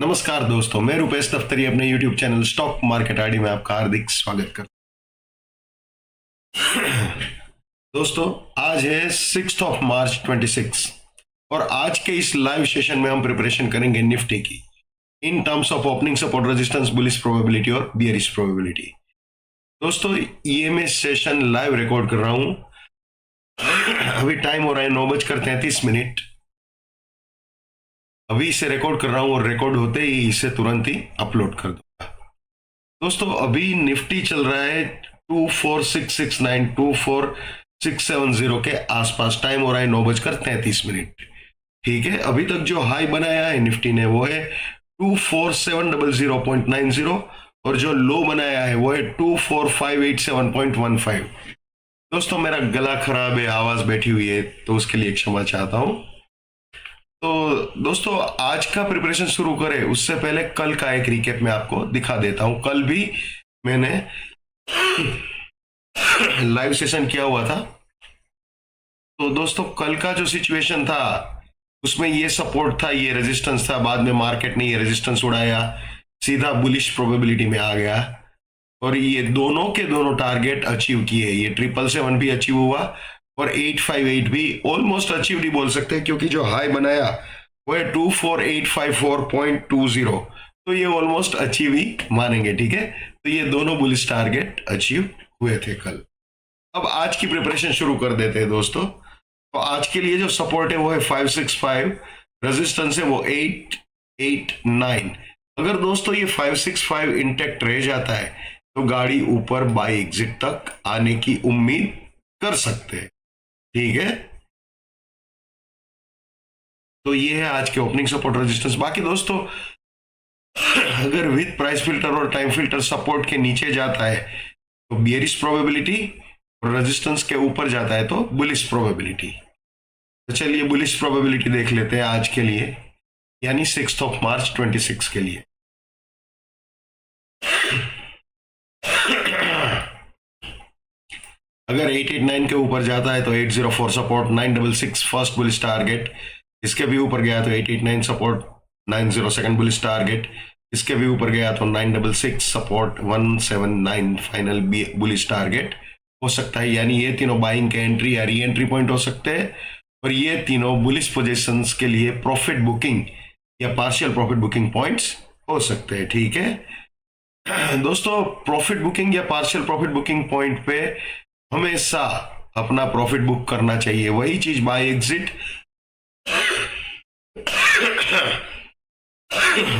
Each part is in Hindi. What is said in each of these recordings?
नमस्कार दोस्तों, मैं रुपेश दफ्तरी अपने YouTube channel stock market ID में आपका हार्दिक स्वागत करता हूं। दोस्तों, आज है 6 मार्च 26 और आज के इस लाइव सेशन में हम प्रिपरेशन करेंगे निफ्टी की in terms of opening support, resistance, bullish probability और बियरिश प्रोबेबिलिटी। दोस्तों, ये मैं सेशन लाइव रिकॉर्ड कर रहा हूं। अभी टाइम हो रहा है 9:33। अभी इसे रिकॉर्ड कर रहा हूं और रिकॉर्ड होते ही इसे तुरंत ही अपलोड कर दूंगा। दोस्तों, अभी निफ्टी चल रहा है 24669 24670 के आसपास। टाइम हो रहा है 9:33। ठीक है, अभी तक जो हाई बनाया है निफ्टी ने वो है 24700.90 और जो लो बनाया है वो है 24587.15। दोस्तों, मेरा गला खराब है, आवाज बैठी हुई है, तो उसके लिए क्षमा चाहता हूं। तो दोस्तों, आज का प्रिपरेशन शुरू करें उससे पहले कल का एक रिकेप मैं आपको दिखा देता हूं। कल भी मैंने लाइव सेशन किया हुआ था। तो दोस्तों, कल का जो सिचुएशन था उसमें ये सपोर्ट था, ये रेजिस्टेंस था। बाद में मार्केट ने ये रेजिस्टेंस उड़ाया, सीधा बुलिश प्रोबेबिलिटी में आ गया और ये दोनों के दोनों टारगेट अचीव किए। ये 777 भी अचीव हुआ और 858 भी ऑलमोस्ट अचीव ही बोल सकते हैं, क्योंकि जो हाई बनाया वो है 24854.20, तो ये ऑलमोस्ट अचीव ही मानेंगे। ठीक है, तो ये दोनों बुलिश टारगेट अचीव हुए थे कल। अब आज की प्रिपरेशन शुरू कर देते हैं दोस्तों। तो आज के लिए जो सपोर्ट है वो है 565, रेजिस्टेंस है वो 889। अगर दोस्तों ये 565 इंटेक्ट रह जाता है तो गाड़ी ऊपर बाय एग्जिट तक आने की उम्मीद कर सकते हैं। ठीक है, तो ये है आज के ओपनिंग सपोर्ट, रेजिस्टेंस। बाकी दोस्तों, अगर विथ प्राइस फिल्टर और टाइम फिल्टर सपोर्ट के नीचे जाता है तो बियरिश प्रोबेबिलिटी और रेजिस्टेंस के ऊपर जाता है तो बुलिश प्रोबेबिलिटी। तो चलिए बुलिश प्रोबेबिलिटी देख लेते हैं आज के लिए, यानी 6 मार्च 26 के लिए। अगर 889 के ऊपर जाता है तो 804 सपोर्ट, 966 फर्स्ट बुलिश टारगेट, इसके भी ऊपर गया तो 889 सपोर्ट, 90 सेकंड बुलिश टारगेट, इसके भी ऊपर गया तो 966 सपोर्ट, 179 फाइनल बुलिश टारगेट हो सकता है। यानी ये तीनों बाइंग के एंट्री या री एंट्री पॉइंट हो सकते हैं और ये तीनों बुलिश पोजीशंस के लिए प्रॉफिट बुकिंग या पार्शियल प्रॉफिट बुकिंग पॉइंट्स हो सकते हैं। ठीक है दोस्तों, प्रॉफिट बुकिंग या पार्शियल प्रॉफिट बुकिंग पॉइंट पे हमेशा अपना प्रॉफिट बुक करना चाहिए। वही चीज बाय एग्जिट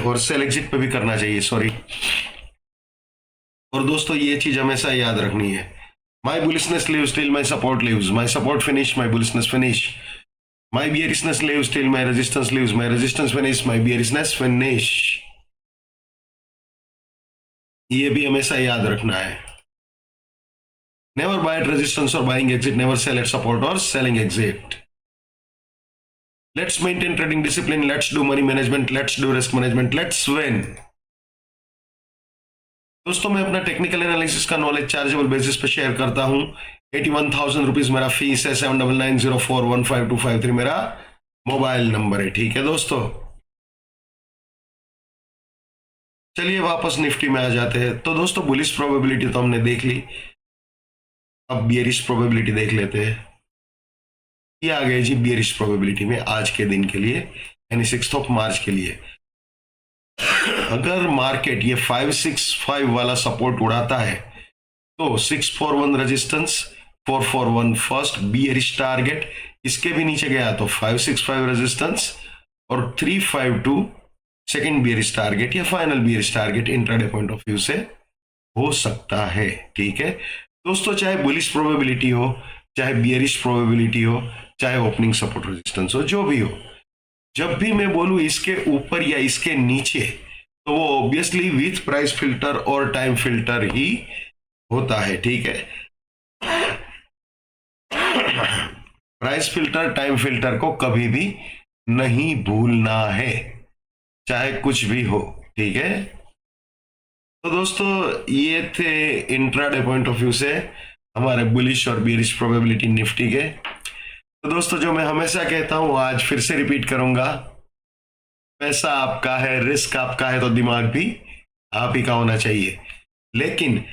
और सेल एग्जिट पे भी करना चाहिए, सॉरी। और दोस्तों, ये चीज हमेशा याद रखनी है, my bullishness lives till my support lives, my support finish my bullishness finish, my bearishness lives till my resistance lives, my resistance finish my bearishness finish. ये भी हमेशा याद रखना है। नेवर बाय एट रेजिस्टेंस और buying exit, never sell at support और selling exit. Let's maintain trading discipline, let's do money management, let's do risk management, let's win. दोस्तों, मैं अपना टेक्निकल एनालिसिस का नॉलेज चार्जेबल बेसिस पे शेयर करता हूं। 81,000 रुपीज मेरा फीस है। 7990415253 मेरा मोबाइल नंबर है। ठीक है दोस्तों, चलिए वापस निफ्टी में आ जाते हैं। तो दोस्तों, बुलिश प्रोबेबिलिटी तो हमने देख ली, अब बियरिश प्रोबेबिलिटी देख लेते हैं। ये आ गए जी बियरिश प्रोबेबिलिटी में आज के दिन के लिए, यानी 6 मार्च के लिए। अगर मार्केट ये 565 वाला सपोर्ट उड़ाता है तो 641 रेजिस्टेंस, 441 फर्स्ट बियरिश टारगेट, इसके भी नीचे गया तो 565 रेजिस्टेंस और 352 सेकेंड बियरिश टारगेट या final bearish target intraday point of view से हो सकता है। ठीक है दोस्तों, चाहे बुलिश प्रोबेबिलिटी हो, चाहे बियरिश प्रोबेबिलिटी हो, चाहे ओपनिंग सपोर्ट रेजिस्टेंस हो, जो भी हो, जब भी मैं बोलूं इसके ऊपर या इसके नीचे, तो वो ऑब्वियसली विथ प्राइस फिल्टर और टाइम फिल्टर ही होता है। ठीक है, प्राइस फिल्टर, टाइम फिल्टर को कभी भी नहीं भूलना है, चाहे कुछ भी हो। ठीक है, तो दोस्तों, ये थे इंट्राडे पॉइंट ऑफ व्यू से हमारे बुलिश और बियरिश प्रोबेबिलिटी निफ्टी के। तो दोस्तों, जो मैं हमेशा कहता हूं आज फिर से रिपीट करूंगा, पैसा आपका है, रिस्क आपका है, तो दिमाग भी आप ही का होना चाहिए। लेकिन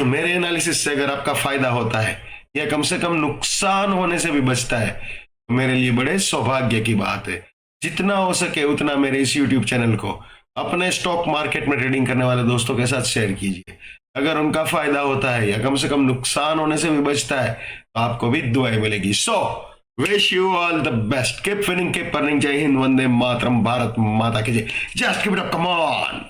मेरे एनालिसिस से अगर आपका फायदा होता है या कम से कम नुकसान होने से भी बचता है, तो मेरे लिए बड़े सौभाग्य की बात है। जितना हो सके उतना मेरे इस यूट्यूब चैनल को अपने स्टॉक मार्केट में ट्रेडिंग करने वाले दोस्तों के साथ शेयर कीजिए। अगर उनका फायदा होता है या कम से कम नुकसान होने से भी बचता है, तो आपको भी दुआएं मिलेगी। So wish you all the best, keep winning, keep earning. जय हिंद, वंदे मातरम, भारत माता की जय। Just keep it up, come on.